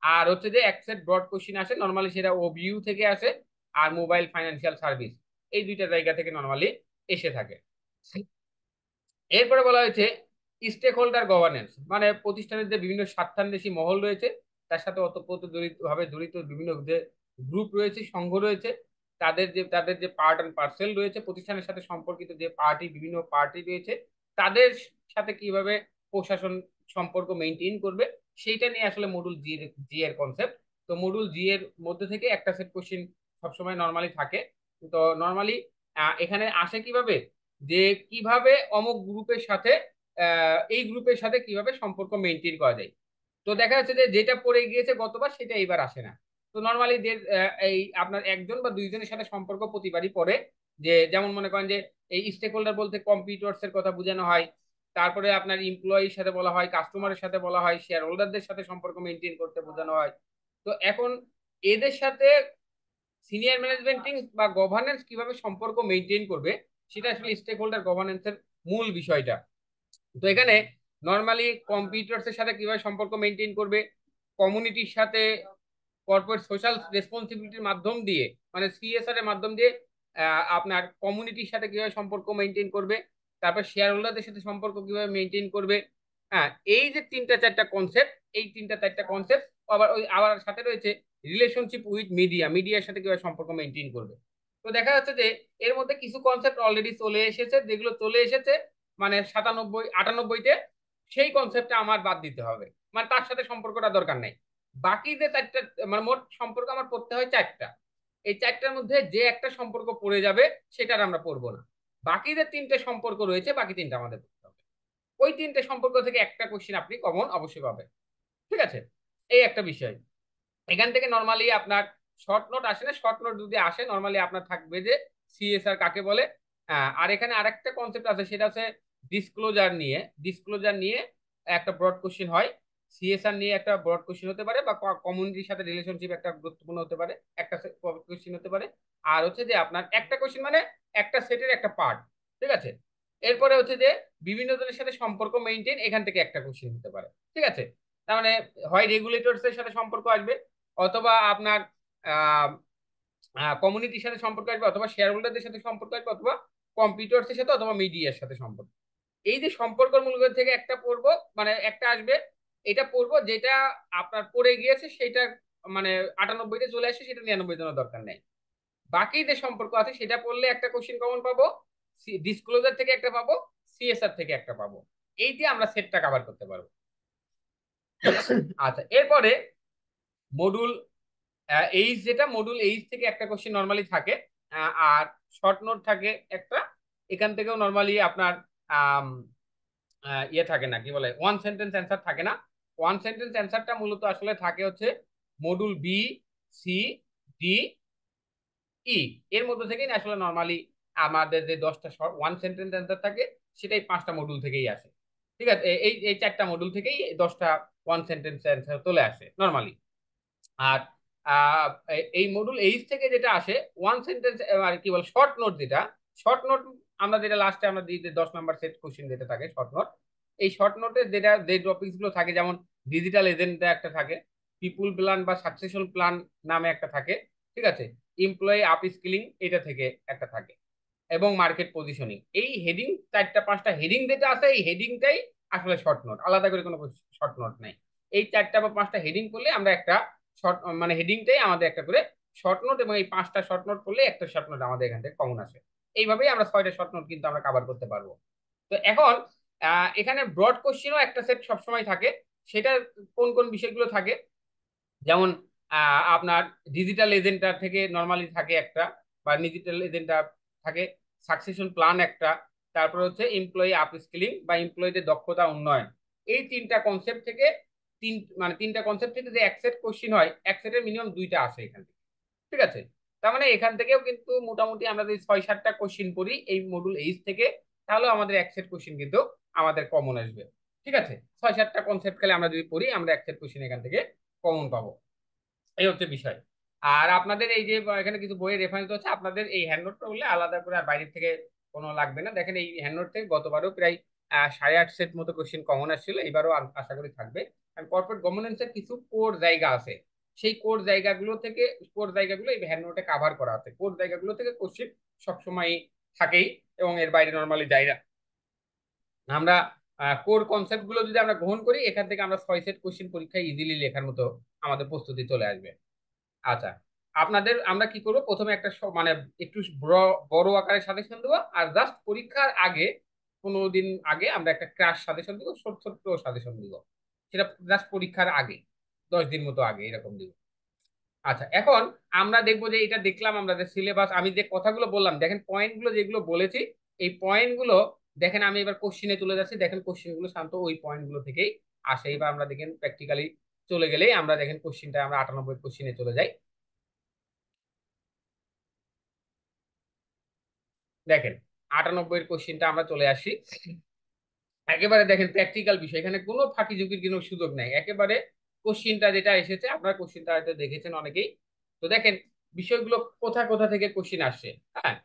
আর হচ্ছে যে এক সেট ব্রড কোশ্চিন আসে, নর্মালি সেটা ওবিইউ থেকে আসে। আর মোবাইল ফাইন্যান্সিয়াল সার্ভিস, এই দুইটা জায়গা থেকে নর্মালি এসে থাকে। এরপরে বলা হয়েছে স্টেক হোল্ডার গভর্নেন্স, মানে প্রতিষ্ঠানের যে বিভিন্ন স্বার্থান্বেষী মহল রয়েছে তার সাথে ওতপ্রোত ভাবে জড়িত বিভিন্ন যে গ্রুপ রয়েছে, সংঘ রয়েছে, তাদের যে পার্ট অ্যান্ড পার্সেল রয়েছে, প্রতিষ্ঠানের সাথে সম্পর্কিত যে পার্টি বিভিন্ন পার্টি রয়েছে, তাদের সাথে কিভাবে প্রশাসন সম্পর্ক মেনটেন করবে, সেইটা নিয়ে আসলে মডুল জি এর কনসেপ্ট। তো মডুল জি এর মধ্যে থেকে একটা সেট কোশ্চিন সবসময় নর্মালি থাকে। তো নর্মালি এখানে আসে কিভাবে, যে কিভাবে অমুক গ্রুপের সাথে এই গ্রুপের সাথে কিভাবে সম্পর্ক মেনটেন করা যায়। তো দেখা যাচ্ছে যে যেটা পড়ে গিয়েছে গতবার সেটা এইবার আসে না। তো নর্মালি এই আপনার একজন বা দুইজনের সাথে সম্পর্ক প্রতিবারই পড়ে। যে যেমন মনে করেন যে এই স্টেক হোল্ডার বলতে কম্পিউটার্স এর কথা বোঝানো হয়, তারপরে আপনার এমপ্লয়ির সাথে বলা হয়, কাস্টমারের সাথে বলা হয়, শেয়ার হোল্ডারদের সাথে সম্পর্ক মেনটেন করতে বোঝানো হয়। তো এখন এদের সাথে সিনিয়র ম্যানেজমেন্টিং বা গভর্নেন্স কিভাবে সম্পর্ক মেনটেন করবে, সেটা আসলে স্টেক হোল্ডার গভর্নেন্সের মূল বিষয়টা। তো এখানে নর্মালি কম্পিউটার্স এর সাথে কিভাবে সম্পর্ক মেনটেন করবে, কমিউনিটির সাথে কর্পোরেট সোশ্যাল রেসপন্সিবিলিটির মাধ্যম দিয়ে, মানে সিএসআর এর মাধ্যম দিয়ে আপনার কমিউনিটির সাথে কিভাবে সম্পর্ক মেনটেন করবে, তারপর শেয়ার হোল্ডারদের সাথে সম্পর্ক কিভাবে মেনটেন করবে। হ্যাঁ, এই যে তিনটা চারটা কনসেপ্ট, এই তিনটা চারটা কনসেপ্ট আবার আবার সাথে রয়েছে রিলেশনশিপ উইথ মিডিয়ার সাথে কিভাবে সম্পর্ক মেনটেন করবে। তো দেখা যাচ্ছে যে এর মধ্যে কিছু কনসেপ্ট অলরেডি চলে এসেছে, যেগুলো চলে এসেছে মানে 97 98-তে, সেই কনসেপ্টটা আমার বাদ দিতে হবে, মানে তার সাথে সম্পর্কটা দরকার নেই। বাকি যে চারটা, মানে মোট সম্পর্ক আমার পড়তে হয় চারটা, এই চারটার মধ্যে যে একটা সম্পর্ক পড়ে যাবে সেটার আমরা পড়বো না। বাকি যে তিনটে সম্পর্ক রয়েছে বাকি তিনটা আমাদের পড়তে হবে। ওই তিনটে সম্পর্ক থেকে একটা কোশ্চিন আপনি কমন অবশ্যই পাবেন। ঠিক আছে, এই একটা বিষয়। এখান থেকে নর্মালি আপনার শর্ট নোট আসে না, শর্ট নোট যদি আসে নর্মালি আপনার থাকবে যে সিএসআর কাকে বলে। আর এখানে আরেকটা কনসেপ্ট আছে, সেটা হচ্ছে ডিসক্লোজার নিয়ে। ডিসক্লোজার নিয়ে একটা ব্রড কোশ্চেন হয়, সিএসআর নিয়ে একটা ব্রড কোশ্চেন হতে পারে, বা কমিউনিটির সাথে রিলেশনশিপ একটা গুরুত্বপূর্ণ হতে পারে, একটা কোশ্চেন হতে পারে। আর হচ্ছে যে আপনার একটা কোশ্চেন মানে একটা সেটের একটা পার্ট। ঠিক আছে। এরপরে হচ্ছে যে বিভিন্ন জনের সাথে সম্পর্ক মেনটেন, এখান থেকে একটা কোশ্চেন হতে পারে। ঠিক আছে। তার মানে হয় রেগুলেটরস এর সাথে সম্পর্ক আসবে, অথবা আপনার কমিউনিটির সাথে সম্পর্ক আসবে, অথবা শেয়ার হোল্ডারদের সাথে সম্পর্ক আসবে, অথবা কম্পিউটার্স এর সাথে, অথবা মিডিয়ার সাথে সম্পর্ক। এই যে সম্পর্কের মূলগুলো থেকে একটা পড়বো, মানে একটা আসবে, এটা পড়বো যেটা আপনার পড়ে গিয়েছে সেটা মানে 98-তে চলে আসে, সেটা 99 জন্য দরকার নেই। বাকি যে সম্পর্ক আছে সেটা পড়লে একটা কোশ্চিন কমন পাবো, ডিসক্লোজার থেকে একটা পাবো, সিএসআর থেকে একটা পাবো। এই দিয়ে আমরা সেটটা কভার করতে পারবো। আচ্ছা, এরপরে মডুল যেটা মডুল এইচ থেকে একটা কোশ্চেন নর্মালি থাকে। আর শর্ট নোট থাকে একটা, এখান থেকেও নর্মালি আপনার আম, ইয়ে থাকে না, কি বলে, ওয়ান সেন্টেন্স অ্যান্সার থাকে না। ওয়ান সেন্টেন্স অ্যান্সারটা মূলত আসলে থাকে হচ্ছে মডুল বি, সি, ডি, ই, এর মধ্যে থেকেই আসলে নর্মালি আমাদের যে 10টা ওয়ান সেন্টেন্স অ্যান্সার থাকে সেটাই 5টা মডুল থেকেই আসে। ঠিক আছে, এই এই 4টা মডুল থেকেই 10টা ওয়ান সেন্টেন্স অ্যান্সার চলে আসে নর্মালি। আর এই মডুল এইচ থেকে যেটা আসে ওয়ান সেন্টেন্স, আর কি বল শর্ট নোট, যেটা শর্ট নোট আমরা যেটা লাস্টে আমরা দিই যে 10 নাম্বার সেট কোশ্চেন যেটা থাকে শর্ট নোট। এই শর্ট নোটে যেটা যে টপিকস গুলো থাকে, যেমন ডিজিটাল এজেন্ডা একটা থাকে, পিপুল প্ল্যান বা সাকসেশন প্ল্যান নামে একটা থাকে। ঠিক আছে, এমপ্লয়ি আপ স্কিলিং এটা থেকে একটা থাকে, এবং মার্কেট পজিশনিং। এই হেডিং 4টা 5টা হেডিং যেটা আছে, এই হেডিংটাই আসলে শর্ট নোট, আলাদা করে কোনো শর্ট নোট নাই। এই 4টা বা 5টা হেডিং করলে আমরা একটা শর্ট, মানে হেডিংটাই আমাদের একটা করে শর্ট নোট, এবং এই 5টা শর্ট নোট করলে একটা শর্ট নোট আমাদের এখান থেকে কমন আসে। এইভাবেই আমরা 6টা শর্ট নোট কিন্তু আমরা কভার করতে পারবো। তো এখন এখানে ব্রড কোশ্চেনও একটা সেট সবসময় থাকে। সেটা কোন কোন বিষয়গুলো থাকে, যেমন আপনার ডিজিটাল এজেন্টার থেকে নর্মালি থাকে একটা, বা ডিজিটাল এজেন্টার থাকে, সাকসেশন প্ল্যান একটা, তারপর হচ্ছে এমপ্লয়ি আপ স্কিলিং বা এমপ্লয়ীদের দক্ষতা উন্নয়ন, এই তিনটা কনসেপ্ট থেকে তিনটা কনসেপ্ট থেকে যে এক সেট কোশ্চিন হয়, এক সেটের মিনিমাম দুইটা আসে এখান থেকে। ঠিক আছে, তার মানে এখান থেকেও কিন্তু মোটামুটি আমরা যদি 6-7টা কোশ্চিন করি এই মডুল এইচ থেকে, তাহলে আমাদের এক সেট কোশ্চিন কিন্তু আমাদের কমন আসবে। ঠিক আছে, 6-7টা কনসেপ্ট খালি আমরা যদি পড়ি, আমরা এক সেট কোশ্চিন এখান থেকে কমন পাবো। এই হচ্ছে বিষয়। আর আপনাদের এই যে এখানে কিছু বইয়ের রেফারেন্স হচ্ছে, আপনাদের এই হ্যান্ড নোটটা হলে আলাদা করে আর বাইরে থেকে কোনো লাগবে না। দেখেন এই হ্যান্ড নোট থেকে গতবারও প্রায় 8.5 সেট মতো কোশ্চেন কমন আসছিল, এবারও আশা করি থাকবে। কারণ কর্পোরেট গভর্নেন্সের কিছু কোর জায়গা আছে, সেই কোর জায়গাগুলো এই হ্যান্ড নোটে কাভার করা আছে। কোর জায়গাগুলো থেকে কোশ্চেন সবসময় থাকেই, এবং এর বাইরে নর্মালি যায় না। আমরা কোর কনসেপ্ট গুলো যদি আমরা গ্রহণ করি, এখান থেকে আমরা 6 সেট কোশ্চেন পরীক্ষায় ইজিলি লেখার মতো আমাদের প্রস্তুতি চলে আসবে। আচ্ছা, আপনাদের আমরা কি করব, প্রথমে একটা মানে একটু বড় আকারে সাজেশন দেবো, আর জাস্ট পরীক্ষার আগে 15 দিন আগে আমরা একটা ক্রাশ সাজেশন দিব, ছোট ছোট সাজেশন দিব। সেটা জাস্ট পরীক্ষার আগে 10 দিন মতো আগে এরকম দিব। আচ্ছা, এখন আমরা দেখবো যে এটা দেখলাম আমরা যে সিলেবাস, আমি যে কথাগুলো বললাম, দেখেন পয়েন্টগুলো যেগুলো বলেছি, এই পয়েন্টগুলো দেখেন। আমি এবার কোশ্চিনে চলে যাচ্ছি, দেখেন কোশ্চিনগুলো শান্ত ওই পয়েন্টগুলো থেকেই আসে। এবার আমরা দেখেন প্র্যাকটিক্যালি চলে গেলেই আমরা দেখেন কোশ্চিনটা আমরা 98 কোশ্চিনে চলে যাই। দেখেন 98 কোশ্চিনটা আমরা চলে আসি। একেবারে দেখেন প্র্যাকটিক্যাল বিষয়, এখানে কোনো ফাঁকি ঝুঁকির কোনো সুযোগ নাই। একেবারে কোশ্চিনটা যেটা এসেছে, আপনারা কোশ্চিনটা হয়তো দেখেছেন অনেকেই। তো দেখেন বিষয়গুলো কোথা কোথা থেকে কোশ্চিন আসছে। হ্যাঁ,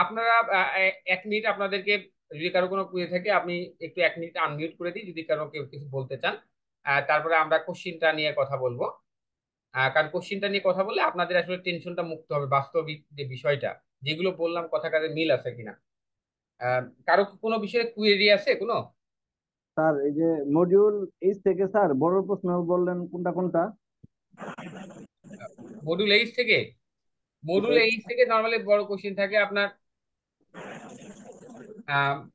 আপনারা 1 মিনিট আপনাদেরকে, যদি কারো কোনো কুয়ে থাকে আপনি একটু 1 মিনিট আনমিউট করে দিই, যদি কারো কেউ কিছু বলতে চান। তারপরে আমরা কোশ্চিনটা নিয়ে কথা বলবো। কারণ কোশ্চিনটা নিয়ে কথা বললে আপনাদের আসলে টেনশনটা মুক্ত হবে, বাস্তবিক যে বিষয়টা যেগুলো বললাম কথা কাজে মিল আছে কিনা। কারো কি কোনো বিষয়ে কুয়েরি আছে কোনো? স্যার এই যে মডিউল এইচ থেকে স্যার বড় প্রশ্ন বললেন কোনটা কোনটা? মডুল এইচ থেকে, মডুল Yes. এইচ থেকে নর্মালি বড় কোশ্চিন থাকে আপনার।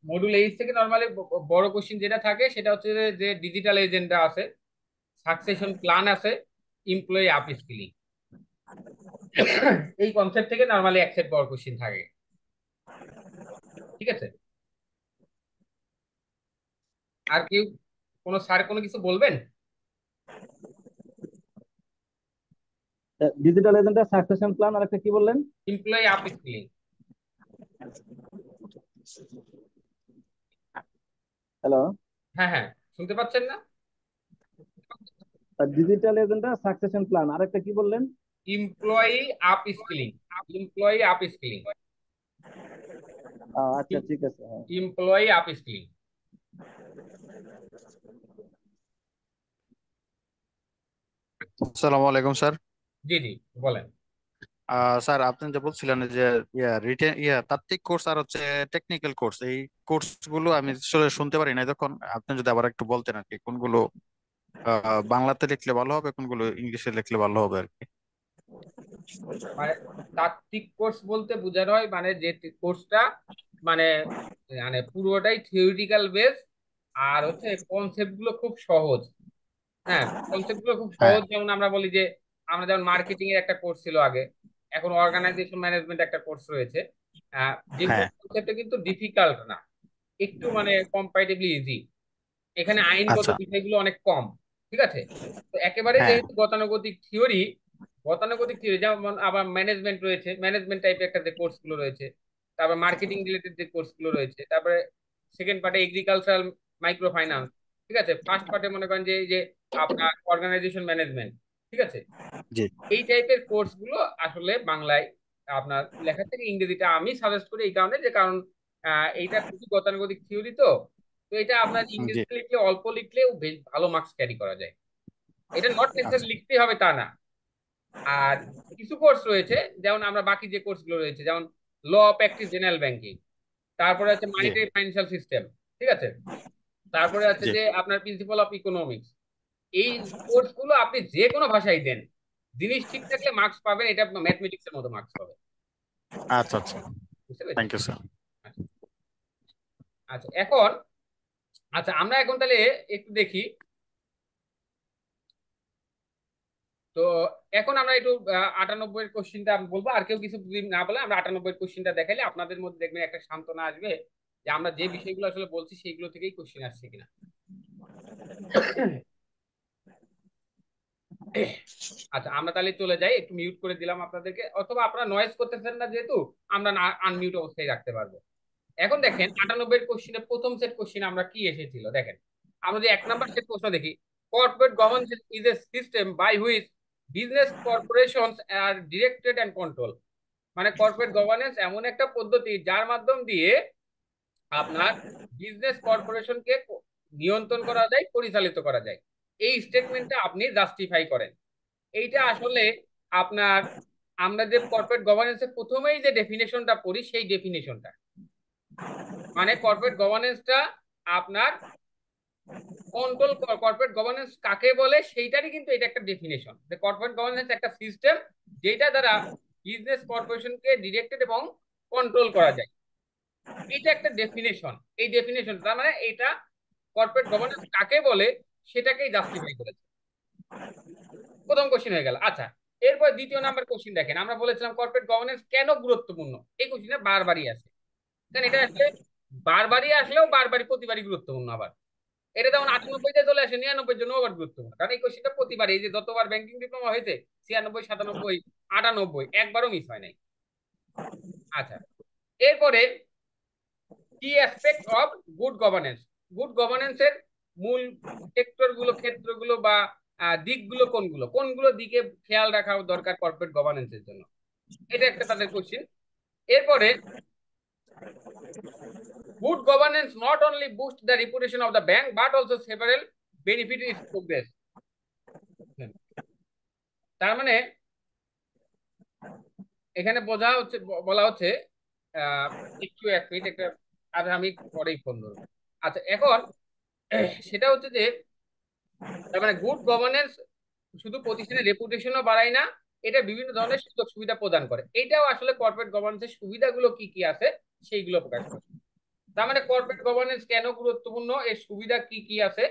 মডুল এইচ থেকে নর্মালি বড় কোশ্চিন যেটা থাকে সেটা হচ্ছে যে ডিজিটাল এজেন্ডা আছে, সাকসেশন প্ল্যান আছে, এমপ্লয়ি আপ স্কিলিং। এই কনসেপ্ট থেকে নর্মালি এক সেট বড় কোশ্চিন থাকে। ঠিক আছে, আর কেউ কোনো স্যার কোনো কিছু বলবেন? ডিজিটাল এজেন্ডা, সাকসেশন প্ল্যান, আর একটা কি বললেন? Employee up skilling. হ্যালো। হ্যাঁ হ্যাঁ, শুনতে পাচ্ছেন না? ডিজিটাল এজেন্ডা, সাকসেশন প্ল্যান, আর একটা কি বললেন? Employee up skilling, employee up skilling, আচ্ছা ঠিক আছে, হ্যাঁ। Employee up skilling. আসসালামু আলাইকুম স্যার। জি জি, বলেন। স্যার আপনি যে বলছিলেন যে রিটেন তাত্ত্বিক কোর্স আর হচ্ছে টেকনিক্যাল কোর্স, এই কোর্স গুলো আমি আসলে শুনতে পারি না। তখন আপনি যদি আবার একটু বলতেন আর কি, কোনগুলো বাংলাতে লিখলে ভালো হবে, কোনগুলো ইংলিশে লিখলে ভালো হবে আর কি। মানে তাত্ত্বিক কোর্স বলতে বোঝানো হয় মানে যে কোর্সটা মানে মানে পুরোটাই থিওরিটিক্যাল বেস, আর হচ্ছে কনসেপ্ট গুলো খুব সহজ। হ্যাঁ, কনসেপ্ট গুলো খুব হ্যাঁ, সহজ। যেমন আমরা বলি যে আমরা যেমন মার্কেটিং এর একটা কোর্স ছিল আগে, এখন অর্গানাইজেশন ম্যানেজমেন্ট একটা কোর্স রয়েছে। যেগুলো হ্যাঁ। কনসেপ্টটা কিন্তু ডিফিকাল্ট না, একটু মানে কম্পারেটিভলি ইজি। এখানে আইনগত আচ্ছা। বিষয়গুলো অনেক কম। ঠিক আছে, তো একেবারে হ্যাঁ। যেহেতু গতানুগতিক থিওরি যেমন, আবার ম্যানেজমেন্ট রয়েছে, ম্যানেজমেন্ট টাইপের একটা যে কোর্স গুলো রয়েছে, তারপর মার্কেটিং রিলেটেড যে কোর্স গুলো রয়েছে, তারপরে সেকেন্ড পার্টে এগ্রিকালচারাল মাইক্রো ফাইন্যান্স। ঠিক আছে, ফার্স্ট পার্টে মনে করেন যে এই যে আপনার অর্গানাইজেশন ম্যানেজমেন্ট। ঠিক আছে, জি। এই টাইপের কোর্স গুলো আসলে বাংলায় আপনার লেখা থেকে ইংরেজিটা আমি সাজেস্ট করি এই কারণে, যে কারণ এইটা খুবই গতানুগতিক থিওরি। তো তো এটা আপনার জি। ইংরেজিতে লিখলে, অল্প লিখলেও বেশ ভালো মার্কস ক্যারি করা যায়। এটা নট নেসেসারি আচ্ছা। লিখতে হবে তা না। আর কিছু কোর্স রয়েছে, যেমন আমরা বাকি যে কোর্স গুলো রয়েছে, যেমন ল প্র্যাকটিস জেনারেল ব্যাংকিং, তারপরে আছে জি। Monetary financial system. ঠিক আছে, তারপরে আছে জি। যে আপনার প্রিন্সিপাল অফ ইকোনমিক্স। এই কোর্স গুলো আপনি যে কোনো ভাষায় দেন, জিনিস ঠিক থাকলে মার্কস পাবেন, এটা ম্যাথমেটিক্স এর মতো মার্কস পাবেন। আচ্ছা। আচ্ছা। বুঝতে পেরেছেন? Thank you sir. আচ্ছা আচ্ছা, এখন আচ্ছা আমরা এখন তাহলে একটু দেখি। তো এখন আমরা একটু 98 কোশ্চিনটা আমি বলবো, আর কেউ কিছু যদি না বলে আমরা 98 কোশ্চিনটা দেখাইলে আপনাদের মধ্যে দেখবেন একটা সান্ত্বনা আসবে, যে আমরা যে বিষয়গুলো আসলে বলছি সেইগুলো থেকেই কোশ্চিন আসছে কিনা। আচ্ছা, আমরা তাহলে চলে যাই, একটু মিউট করে দিলাম আপনাদেরকে, অথবা আপনারা নয়েজ করতেছেন না যেহেতু আমরা আনমিউট অবস্থায় রাখতে পারবো। এখন দেখেন 98 কোশ্চিনের প্রথম সেট কোশ্চিন আমরা কি এসেছিল দেখেন। আমরা যদি 1 নাম্বার সেট প্রশ্ন দেখি, corporate governance is a system by which business corporations are directed and control. মানে কর্পোরেট গভর্নেন্স এমন একটা পদ্ধতি যার মাধ্যম দিয়ে আপনার বিজনেস কর্পোরেশনকে নিয়ন্ত্রণ করা যায়, পরিচালিত করা যায়। এই স্টেটমেন্টটা আপনি জাস্টিফাই করেন। এইটা আসলে আপনার, আমরা যে কর্পোরেট গভর্নেন্সের প্রথমেই যে ডেফিনেশনটা পড়ি সেই ডেফিনেশনটা, মানে কর্পোরেট গভর্নেন্সটা আপনার কন্ট্রোল, কর্পোরেট গভর্নেন্স কাকে বলে সেইটারই কিন্তু এটা একটা ডেফিনেশন, যে কর্পোরেট গভর্নেন্স একটা সিস্টেম যেটা দ্বারা বিজনেস কর্পোরেশনকে ডিরেক্টেড এবং কন্ট্রোল করা যায়। এটা একটা ডেফিনেশন। এই ডেফিনেশন তার মানে এটা কর্পোরেট গভর্নেন্স কাকে বলে সেটাকেই জাস্টিফাই করেছে। প্রথম কোশ্চিন হয়ে গেল। আচ্ছা, এরপর দ্বিতীয় নাম্বার কোশ্চিন দেখেন, আমরা বলেছিলাম কর্পোরেট গভর্নেন্স কেন গুরুত্বপূর্ণ। এই কোশ্চিনে বারবারই আসে, কারণ এটা আসলে বারবারই আসলেও বারবারই প্রতিবারই গুরুত্বপূর্ণ। আবার এটা যেমন 98-তে চলে আসে, 99-এর জন্য আবার গুরুত্বপূর্ণ, কারণ এই কোশ্চিনটা প্রতিবার, এই যে যতবার ব্যাংকিং ডিপ্লোমা হয়েছে 96, 97, 98 একবারও মিস হয় নাই। আচ্ছা, এরপরে কি aspect of good governance. Good গভর্নেন্সের মূল সেক্টরগুলো, ক্ষেত্রগুলো বা দিকগুলো কোনগুলো, কোনগুলো দিকে খেয়াল রাখা দরকার কর্পোরেট গভর্নেন্সের জন্য, এটা একটা তাদের কোশ্চিন। এরপরে good governance not only boost the reputation of the bank but also several benefit is progress. তার মানে এখানে বোঝা হচ্ছে, বলা হচ্ছে আহ একটু এক মিনিট একটা, আর আমি পরেই ফোন ধরবো। আচ্ছা, এখন সেটা হচ্ছে যে তার মানে গুড গভর্নেন্স শুধু প্রতিষ্ঠানের রেপুটেশনও বাড়ায় না, এটা বিভিন্ন ধরনের সুযোগ সুবিধা প্রদান করে। এটাও আসলে কর্পোরেট গভর্নেন্সের সুবিধাগুলো কি কি আছে সেইগুলো প্রকাশ করে। তার মানে কর্পোরেট গভর্নেন্স কেন গুরুত্বপূর্ণ, এর সুবিধা কি কি আছে,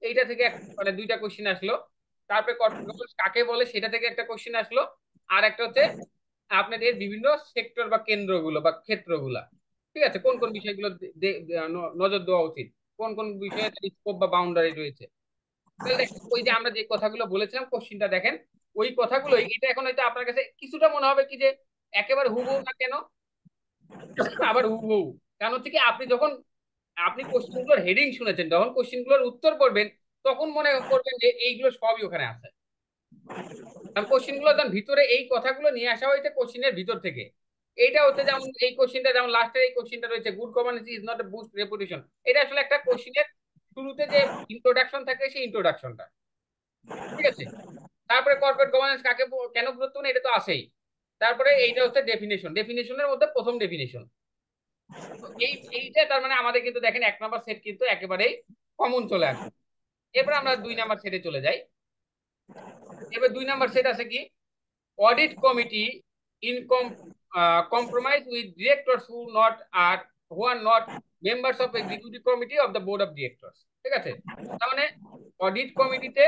এইটা থেকে মানে দুইটা কোশ্চিন আসলো। তারপরে কর্পোরেট গভর্নেন্স কাকে বলে সেটা থেকে একটা কোশ্চিন আসলো। আর একটা হচ্ছে আপনাদের বিভিন্ন সেক্টর বা কেন্দ্রগুলো বা ক্ষেত্রগুলা, ঠিক আছে, কোন কোন বিষয়গুলো নজর দেওয়া উচিত, কোন কোন বিষয়ে স্কোপ বা বাউন্ডারি রয়েছে। তাহলে দেখেন ওই যে আমরা যে কথাগুলো বলেছিলাম কোশ্চিনটা দেখেন, ওই কথাগুলোই এটা এখন হয়তো আপনার কাছে কিছুটা মনে হবে কি যে একেবারে হুবহু না কেন, আবার হুবহু। কারণ হচ্ছে কি আপনি যখন আপনি কোশ্চিনগুলোর হেডিং শুনেছেন, যখন কোশ্চিনগুলোর উত্তর করবেন তখন মনে করবেন যে এইগুলো সবই ওখানে আছে। কারণ কোশ্চিনগুলো যখন ভিতরে এই কথাগুলো নিয়ে আসা হয়েছে কোশ্চিনের ভিতর থেকে। এইটা হচ্ছে যেমন এই কোশ্চিনটা, যেমন লাস্টের এই কোশ্চিনটা রয়েছে, good governance is not a boost reputation. এটা আসলে একটা কোশ্চিনের শুরুতে যে ইন্ট্রোডাকশন থাকে সেই ইন্ট্রোডাকশনটা, ঠিক আছে। তারপরে কর্পোরেট গভর্নেন্স কাকে কেন গুরুত্বপূর্ণ এটা তো আছেই। তারপরে এইটা হচ্ছে ডেফিনেশন, ডেফিনেশনের মধ্যে প্রথম ডেফিনেশন। তো এইটা তার মানে আমাদের কিন্তু দেখেন 1 নাম্বার সেট কিন্তু একেবারেই কমন চলে আসে। এরপর আমরা 2 নাম্বার সেটে চলে যাই। এবার 2 নাম্বার সেট আছে কি, audit committee in compromise with directors who are not members of executive committee of the board of directors। ঠিক আছে, তার মানে অডিট কমিটিতে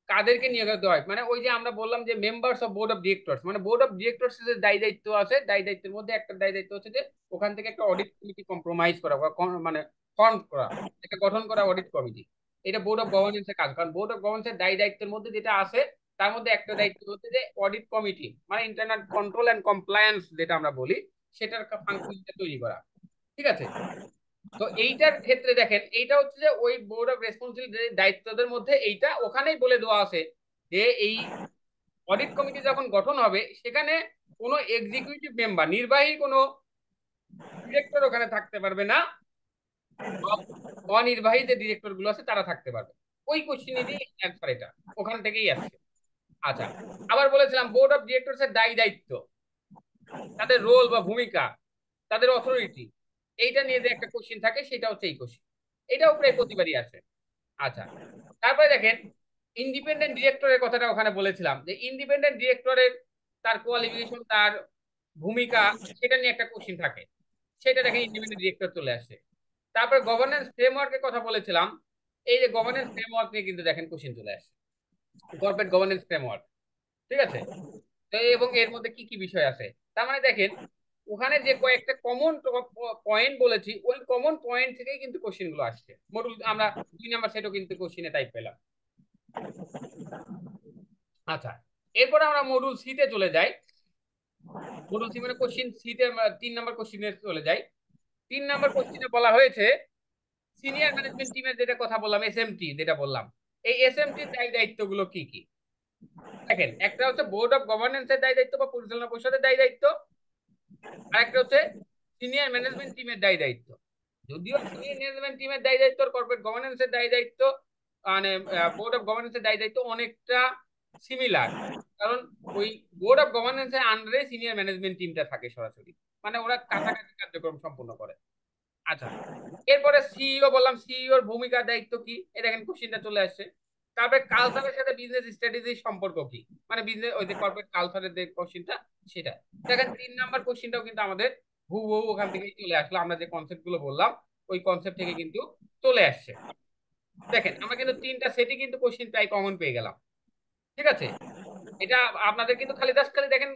কাদেরকে নিয়োগ দেওয়া হয়, মানে ওই যে আমরা বললাম যে members of board of directors, মানে বোর্ড অফ ডিরেক্টরস এর দায় দায়িত্ব আছে, দায় দায়িত্বের মধ্যে একটা দায় দায়িত্ব হচ্ছে যে ওখান থেকে একটা অডিট কমিটি কম্প্রোমাইজ করা বা মানে ফর্ম করা, একটা গঠন করা অডিট কমিটি। এটা বোর্ড অফ গভর্নেন্স এর কাজ, কারণ বোর্ড অফ গভর্নেন্স এর দায় দায়িত্বের মধ্যে যেটা আছে তার মধ্যে একটা দায়িত্ব হচ্ছে যে অডিট কমিটি মানে ইন্টারনাল কন্ট্রোল এন্ড কমপ্লায়েন্স যেটা আমরা বলি সেটার ফাংশনটা তৈরি করা, ঠিক আছে। তো এইটার ক্ষেত্রে দেখেন এইটা হচ্ছে যে ওই বোর্ড অফ রেসপন্সিবিলিটি দায়িত্বদের মধ্যে এইটা ওখানেই বলে দেওয়া আছে যে এই অডিট কমিটি যখন গঠন হবে সেখানে কোনো এক্সিকিউটিভ মেম্বার, নির্বাহী কোনো ডিরেক্টর ওখানে থাকতে পারবে না, অনির্বাহী যে ডিরেক্টর গুলো আছে তারা থাকতে পারবে। ওই কোশ্চিনেরই অ্যান্সার এটা, ওখান থেকেই আসছে। আচ্ছা, আবার বলেছিলাম বোর্ড অফ ডিরেক্টরস এর দায় দায়িত্ব, তাদের রোল বা ভূমিকা, তাদের অথরিটি, এইটা নিয়ে যে একটা কোশ্চিন থাকে সেটা হচ্ছে এই কোশ্চিন। এটাও প্রায় প্রতিবারই আছে। আচ্ছা, তারপরে দেখেন ইন্ডিপেন্ডেন্ট ডিরেক্টরের কথাটা ওখানে বলেছিলাম যে ইন্ডিপেন্ডেন্ট ডিরেক্টরের তার কোয়ালিফিকেশন, তার ভূমিকা, সেটা নিয়ে একটা কোশ্চিন থাকে, সেটা দেখেন ইন্ডিপেন্ডেন্ট ডিরেক্টর চলে আসছে। তারপরে গভর্নেন্স ফ্রেমওয়ার্কের কথা বলেছিলাম, এই যে গভর্নেন্স ফ্রেমওয়ার্ক নিয়ে কিন্তু দেখেন কোশ্চিন চলে আসছে, কর্পোরেট গভর্নেন্স ফ্রেমওয়ার্ক, ঠিক আছে। তো এবং এর মধ্যে কি কি বিষয় আছে, তার মানে দেখেন ওখানে যে কয়েকটা কমন পয়েন্ট বলেছি ওই কমন পয়েন্ট থেকেই কিন্তু কোশ্চেন গুলো আসছে। মডুল আমরা 2 নাম্বার সেটও কিন্তু কোশ্চেনে টাইপ পেলাম। আচ্ছা, এরপর আমরা মডুল সি তে চলে যাই। মডুল সি মানে কোশ্চেন সি তে 3 নাম্বার কোশ্চেনে চলে যাই। 3 নাম্বার কোশ্চেনে বলা হয়েছে সিনিয়র ম্যানেজমেন্ট টিমের যেটা কথা বললাম, এসএমটি যেটা বললাম, এই এসএমটির দায় দায়িত্বগুলো কি কি। দেখেন, একটা হচ্ছে বোর্ড অফ গভর্নেন্সের দায় দায়িত্ব বা পরিচালনা পরিষদের দায় দায়িত্ব, আর একটা হচ্ছে সিনিয়র ম্যানেজমেন্ট টিমের দায় দায়িত্ব। যদিও সিনিয়র ম্যানেজমেন্ট টিমের দায় দায়িত্ব আর কর্পোরেট গভর্নেন্সের দায় দায়িত্ব মানে বোর্ড অফ গভর্নেন্সের দায় দায়িত্ব অনেকটা সিমিলার। কারণ ওই বোর্ড অফ গভর্নেন্সের আন্ডারে সিনিয়র ম্যানেজমেন্ট টিমটা থাকে সরাসরি, মানে ওরা কাছাকাছি কার্যক্রম সম্পন্ন করে। আচ্ছা, এরপরে সিইও বললাম, সিইওর ভূমিকা দায়িত্ব কি, এটা এখানে কোশ্চিনটা চলে আসছে। তারপরে কালচারের সাথে বিজনেস স্ট্র্যাটেজির সম্পর্ক কি, মানে বিজনেস ওই যে কর্পোরেট কালচারের যে কোশ্চিনটা সেটা। দেখেন 3 নাম্বার কোশ্চিনটাও কিন্তু আমাদের হুবহু ওখান থেকেই চলে আসলো, আমরা যে কনসেপ্ট গুলো বললাম ওই কনসেপ্ট থেকে কিন্তু চলে আসছে। দেখেন আমরা কিন্তু 3টা সেটই কিন্তু কোশ্চিন প্রায় কমন পেয়ে গেলাম। ঠিক আছে, এটা আপনাদের কিন্তু খালি জাস্ট খালি দেখেন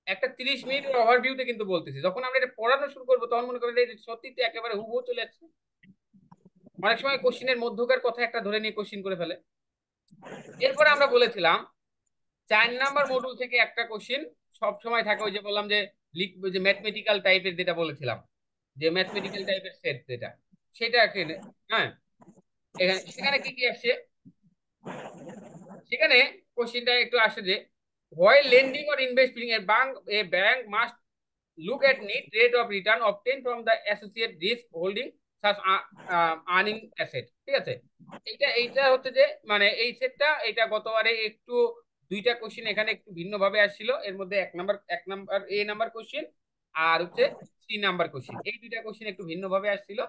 একটা 30 মিনিটের ওভারভিউতে কিন্তু বলতেছি, যখন আমরা এটা পড়ানো শুরু করবো তখন মনে করেন যে সত্যি তো একেবারে হুবহু চলে আসছে। অনেক সময় কোশ্চিনের মধ্যকার কথা একটা ধরে নিয়ে কোশ্চিন করে ফেলে। এরপরে আমরা বলেছিলাম 4 নাম্বার মডুল থেকে একটা কোশ্চিন সব সময় থাকে, ওই যে বললাম যে ওই যে ম্যাথমেটিক্যাল টাইপের যেটা বলেছিলাম, যে ম্যাথমেটিক্যাল টাইপের সেট যেটা, সেটা এখানে। হ্যাঁ, এখানে সেখানে কি কি আসছে, সেখানে কোশ্চিনটা একটু আসে যে while lending or investing a bank must look at net rate of return obtained from the associate risk holding such earning asset। ঠিক আছে, এইটা এইটা হচ্ছে যে মানে এই সেটটা এটা গতবারে একটু 2টা কোশ্চিন এখানে একটু ভিন্ন ভাবে আসছিল, এর মধ্যে এক নাম্বার এ নাম্বার কোশ্চিন আর হচ্ছে 3 নাম্বার কোশ্চিন, এই 2টা কোশ্চিন একটু ভিন্ন ভাবে আসছিল,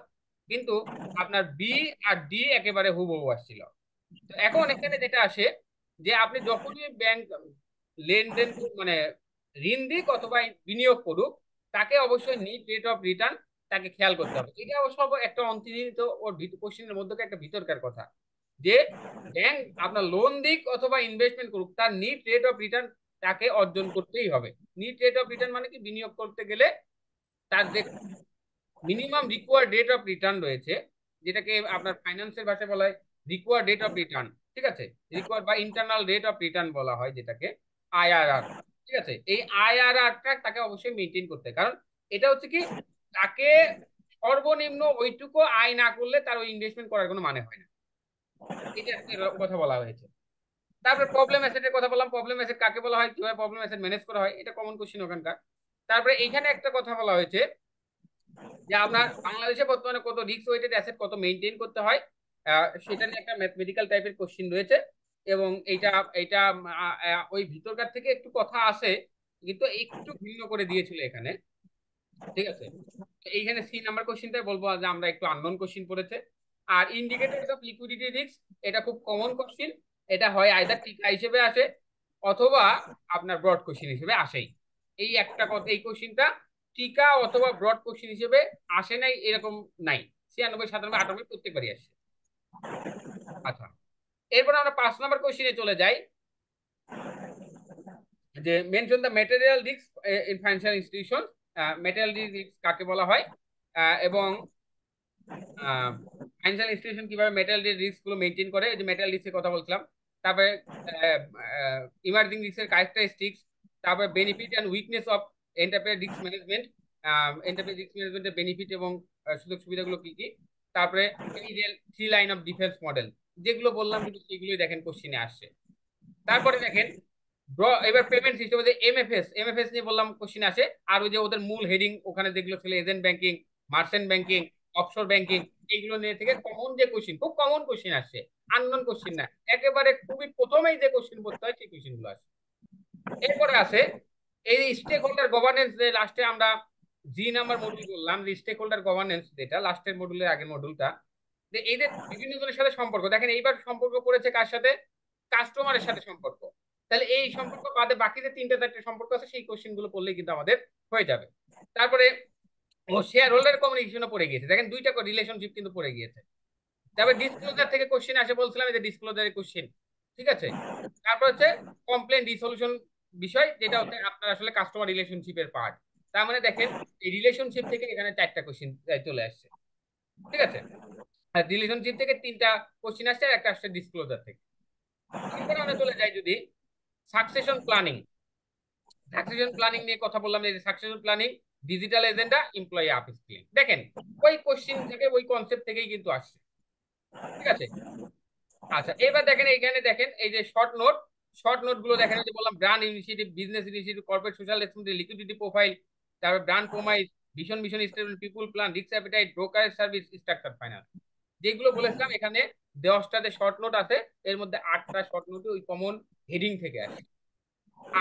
কিন্তু আপনার বি আর ডি একেবারে হুবহু আসছিল। তো এখন এখানে যেটা আসে যে আপনি যখনই ব্যাংক লেনদেন মানে ঋণ দিক অথবা বিনিয়োগ করুক, তাকে অবশ্যই নিট রেট অফ রিটার্ন তাকে খেয়াল করতে হবে। এটা অবশ্য একটা অন্তর্নিহিত ওর কোশ্চেনের মধ্যে একটা ভিতরকার কথা, যে ব্যাংক আপনার লোন দিক অথবা ইনভেস্টমেন্ট করুক, তার নিট রেট অফ রিটার্ন তাকে অর্জন করতেই হবে। নিট রেট অফ রিটার্ন মানে কি, বিনিয়োগ করতে গেলে তার যে minimum required rate of return রয়েছে, যেটাকে আপনার ফাইন্যান্সের ভাষায় বলা হয় রিকোয়ার্ড রেট অফ রিটার্ন। ঠিক আছে, রিকোয়ার্ড বা ইন্টারনাল রেট অফ রিটার্ন বলা হয় যেটাকে, আইআরআর। ঠিক আছে, এই আইআরআরটা তাকে অবশ্যই মেনটেন করতে হবে, কারণ এটা হচ্ছে কি, তাকে সর্বনিম্ন ওইটুকু আয় না করলে তার ওই ইনভেস্টমেন্ট করার কোনো মানে হয় না। এটা একটা কথা বলা হয়েছে। তারপরে প্রবলেম অ্যাসেটের কথা বললাম, প্রবলেম অ্যাসেট কাকে বলা হয়, কিভাবে প্রবলেম অ্যাসেট ম্যানেজ করা হয়, এটা কমন কোশ্চেন ওখানকার। তারপরে এইখানে একটা কথা বলা হয়েছে যে আপনার বাংলাদেশে বর্তমানে কত রিস্ক ওয়েটেড অ্যাসেট কত মেইনটেইন করতে হয়, সেটা নিয়ে একটা ম্যাথমেটিক্যাল টাইপের কোশ্চিন রয়েছে। এবং এইটা এইটা ওই ভিতরকার থেকে একটু কথা আছে, কিন্তু একটু ভিন্ন করে দিয়েছিল এখানে। ঠিক আছে, এইখানে 3 নাম্বার কোশ্চিনটা বলবো যে আমরা একটু আননোন কোশ্চিন পড়েছে। আর ইন্ডিকেটরস অফ লিকুইডিটি রিস্ক, এটা খুব কমন কোশ্চিন। এটা হয় আইদার টিকা হিসেবে আসে অথবা আপনার ব্রড কোশ্চিন হিসেবে আসেই। এই একটা কথা, এই কোশ্চিনটা টিকা অথবা ব্রড কোশ্চিন হিসেবে আসে নাই এরকম নাই, 96, 97, 98 প্রত্যেকবারই আসে। আচ্ছা, এরপর আমরা 5 নাম্বার কোশ্চিনে চলে যাই, যে mention the material risk in financial institution. Material risk কাকে বলা হয়, এবং ফাইন্যান্সিয়াল ইনস্টিটিউশন কিভাবে ম্যাটেরিয়াল রিস্ক গুলো মেনটেন করে, যে ম্যাটেরিয়াল রিস্কের কথা বলছিলাম। তারপরে ইমার্জিং রিস্কের ক্যারেক্টারিস্টিক্স, তারপরে benefit and weakness of enterprise risk management, enterprise risk ম্যানেজমেন্টের বেনিফিট এবং সুযোগ সুবিধাগুলো কি কি। তারপরে এই যে 3 লাইন অফ ডিফেন্স মডেল, যেগুলো বললাম কিন্তু সেগুলোই দেখেন কোশ্চিনে আসছে। তারপরে দেখেন এবার পেমেন্ট সিস্টেম, যে এমএফএস, এমএফএস নিয়ে বললাম কোশ্চিন আসে। আর ওই যে ওদের মূল হেডিং ওখানে যেগুলো ছিল, agent banking, merchant banking, offshore banking, এইগুলো নিয়ে থেকে কমন যে কোশ্চিন, খুব কমন কোশ্চিন আসছে, আননোন কোশ্চিন না, একেবারে খুবই প্রথমেই যে কোশ্চিন পড়তে হয় সেই কোশ্চিন গুলো আসে। এরপরে আছে এই স্টেক হোল্ডার গভর্নেন্স, যে লাস্টে আমরা জি নাম্বার মডুল বললাম, স্টেক হোল্ডার গভর্নেন্স, যেটা লাস্টের মডুলের আগের মডুলটা, যে এদের বিভিন্ন জনের সাথে সম্পর্ক। দেখেন এইবার সম্পর্ক করেছে কার সাথে, কাস্টমারের সাথে সম্পর্ক। তাহলে এই সম্পর্ক বাদে বাকি যে 3টা 4টা সম্পর্ক আছে সেই কোশ্চেন গুলো পড়লেই কিন্তু আমাদের হয়ে যাবে। তারপরে ও শেয়ার হোল্ডার কমিউনিকেশনও পড়ে গিয়েছে, দেখেন 2টা রিলেশনশিপ কিন্তু পড়ে গিয়েছে। তারপরে ডিসক্লোজার থেকে কোশ্চেন আসে, বলছিলাম এই যে ডিসক্লোজারের কোশ্চেন। ঠিক আছে, তারপর হচ্ছে কমপ্লেন রিসলিউশন বিষয়, যেটা হচ্ছে আপনার আসলে কাস্টমার রিলেশনশিপের পার্ট। তার মানে দেখেন এই রিলেশনশিপ থেকে এখানে 4টা কোশ্চিন চলে আসছে, ঠিক আছে। আর রিলেশনশিপ থেকে 3টা কোশ্চিন আসছে আর একটা আসছে ডিসক্লোজার থেকে। এরপর আমরা চলে যাই যদি সাকসেশন প্ল্যানিং। সাকসেশন প্ল্যানিং নিয়ে কথা বললাম, এই succession planning, digital agenda, employee up skilling, দেখেন ওই কোশ্চিন থেকে ওই কনসেপ্ট থেকেই কিন্তু আসছে, ঠিক আছে। আচ্ছা এবার দেখেন এইখানে দেখেন এই যে শর্ট নোট গুলো দেখেন, এই যে বললাম brand initiative, business initiative, corporate social responsibility, liquidity profile, তারপর brand promise, vision mission statement, people plan, risk appetite, brokerage service, structure final, যেগুলো বলেছিলাম এখানে 10টাতে শর্ট নোট আছে, এর মধ্যে 8টা শর্ট নোটে ওই কমন হেডিং থেকে আসে।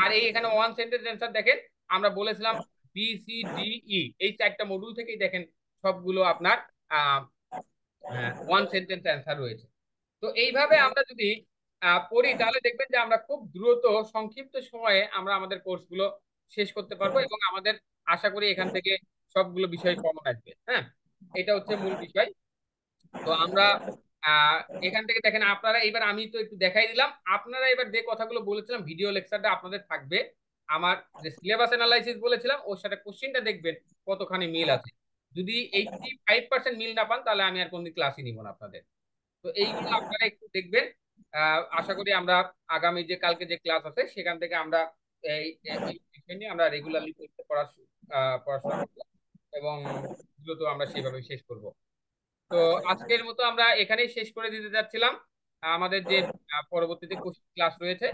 আর এই এখানে ওয়ান সেন্টেন্স অ্যান্সার দেখেন, আমরা বলেছিলাম বি সি ডি ই, এই 4টা মডিউল থেকেই দেখেন সবগুলো আপনার ওয়ান সেন্টেন্স অ্যান্সার রয়েছে। তো এইভাবে আমরা যদি পড়ি তাহলে দেখবেন যে আমরা খুব দ্রুত সংক্ষিপ্ত সময়ে আমরা আমাদের কোর্সগুলো শেষ করতে পারবো, এবং আমাদের আশা করি এখান থেকে সবগুলো বিষয় কমন আসবে। হ্যাঁ, এটা হচ্ছে মূল বিষয়। তো আমরা আহ এখান থেকে দেখেন আপনারা এবার, আমি তো একটু দেখাই দিলাম, আপনারা এবার যে কথাগুলো বলেছিলাম ভিডিও লেকচারটা আপনাদের থাকবে, আমার যে সিলেবাস অ্যানালাইসিস বলেছিলাম ওর সাথে কোশ্চিনটা দেখবেন কতখানি মিল আছে। যদি 85% মিল না পান তাহলে আমি আর কোনো ক্লাসই নিব না আপনাদের। তো এইগুলো আপনারা একটু দেখবেন। আশা করি আমরা আগামী যে কালকে যে ক্লাস আছে সেখান থেকে আমরা এই এই বিষয় নিয়ে আমরা রেগুলারলি পড়াশোনা করবো, এবং দ্রুত আমরা সেভাবে শেষ করব। তো আজকের মতো আমরা এখানেই শেষ করে দিতে যাচ্ছিলাম। আমাদের যে পরবর্তীতে ক্লাস রয়েছে,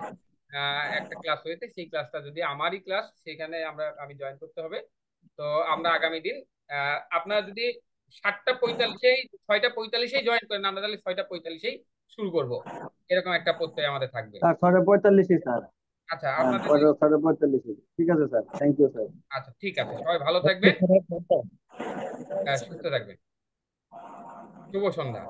একটা ক্লাস রয়েছে, সেই ক্লাসটা যদি আমারই ক্লাস, সেখানে আমি জয়েন করতে হবে। তো আমরা আগামী দিন আপনারা যদি 7টা 45 6টা 45 জয়েন করেন, আমরা তাহলে 6টা 45 শুরু করব, এরকম একটা প্রত্যয় আমাদের থাকবে। Sir 6:45 sir. আচ্ছা হ্যাঁ, আপনাদের পরে 6:45। ঠিক আছে স্যার, থ্যাংক ইউ স্যার। আচ্ছা ঠিক আছে, সবাই ভালো থাকবেন, সুস্থ থাকবেন। শুভ সন্ধ্যা।